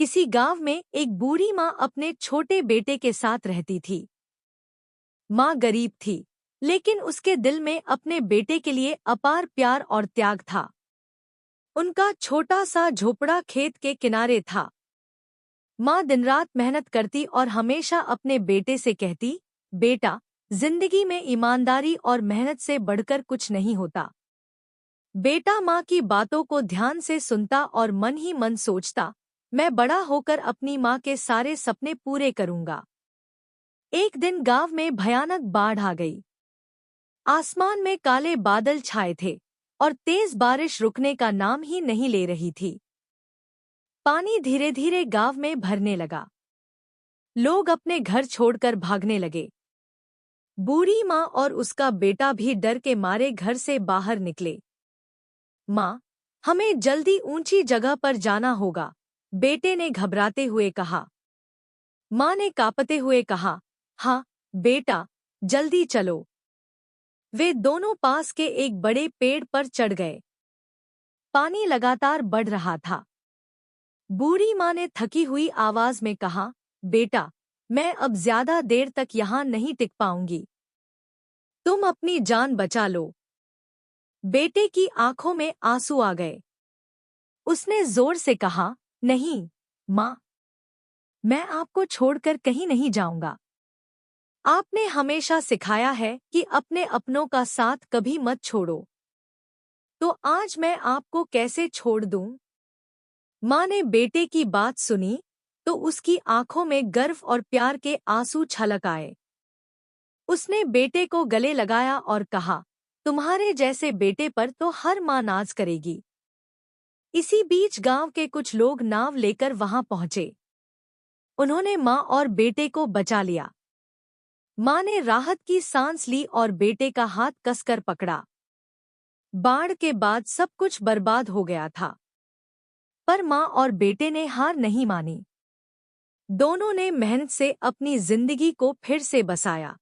किसी गांव में एक बूढ़ी माँ अपने छोटे बेटे के साथ रहती थी। माँ गरीब थी, लेकिन उसके दिल में अपने बेटे के लिए अपार प्यार और त्याग था। उनका छोटा सा झोपड़ा खेत के किनारे था। माँ दिन रात मेहनत करती और हमेशा अपने बेटे से कहती, बेटा, जिंदगी में ईमानदारी और मेहनत से बढ़कर कुछ नहीं होता। बेटा माँ की बातों को ध्यान से सुनता और मन ही मन सोचता, मैं बड़ा होकर अपनी माँ के सारे सपने पूरे करूंगा। एक दिन गांव में भयानक बाढ़ आ गई। आसमान में काले बादल छाए थे और तेज बारिश रुकने का नाम ही नहीं ले रही थी। पानी धीरे धीरे गांव में भरने लगा। लोग अपने घर छोड़कर भागने लगे। बूढ़ी माँ और उसका बेटा भी डर के मारे घर से बाहर निकले। माँ, हमें जल्दी ऊंची जगह पर जाना होगा, बेटे ने घबराते हुए कहा। माँ ने कांपते हुए कहा, हाँ बेटा, जल्दी चलो। वे दोनों पास के एक बड़े पेड़ पर चढ़ गए। पानी लगातार बढ़ रहा था। बूढ़ी माँ ने थकी हुई आवाज में कहा, बेटा, मैं अब ज्यादा देर तक यहाँ नहीं टिक पाऊंगी। तुम अपनी जान बचा लो। बेटे की आंखों में आंसू आ गए। उसने जोर से कहा, नहीं माँ, मैं आपको छोड़कर कहीं नहीं जाऊंगा। आपने हमेशा सिखाया है कि अपने अपनों का साथ कभी मत छोड़ो। तो आज मैं आपको कैसे छोड़ दूं? माँ ने बेटे की बात सुनी तो उसकी आंखों में गर्व और प्यार के आंसू छलक आए। उसने बेटे को गले लगाया और कहा, तुम्हारे जैसे बेटे पर तो हर माँ नाज करेगी। इसी बीच गांव के कुछ लोग नाव लेकर वहां पहुंचे। उन्होंने माँ और बेटे को बचा लिया। माँ ने राहत की सांस ली और बेटे का हाथ कसकर पकड़ा। बाढ़ के बाद सब कुछ बर्बाद हो गया था, पर माँ और बेटे ने हार नहीं मानी। दोनों ने मेहनत से अपनी जिंदगी को फिर से बसाया।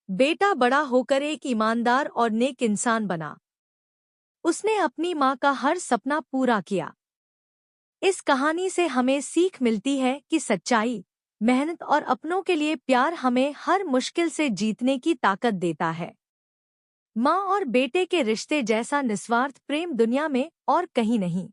बेटा बड़ा होकर एक ईमानदार और नेक इंसान बना। उसने अपनी माँ का हर सपना पूरा किया। इस कहानी से हमें सीख मिलती है कि सच्चाई, मेहनत और अपनों के लिए प्यार हमें हर मुश्किल से जीतने की ताकत देता है। माँ और बेटे के रिश्ते जैसा निस्वार्थ प्रेम दुनिया में और कहीं नहीं।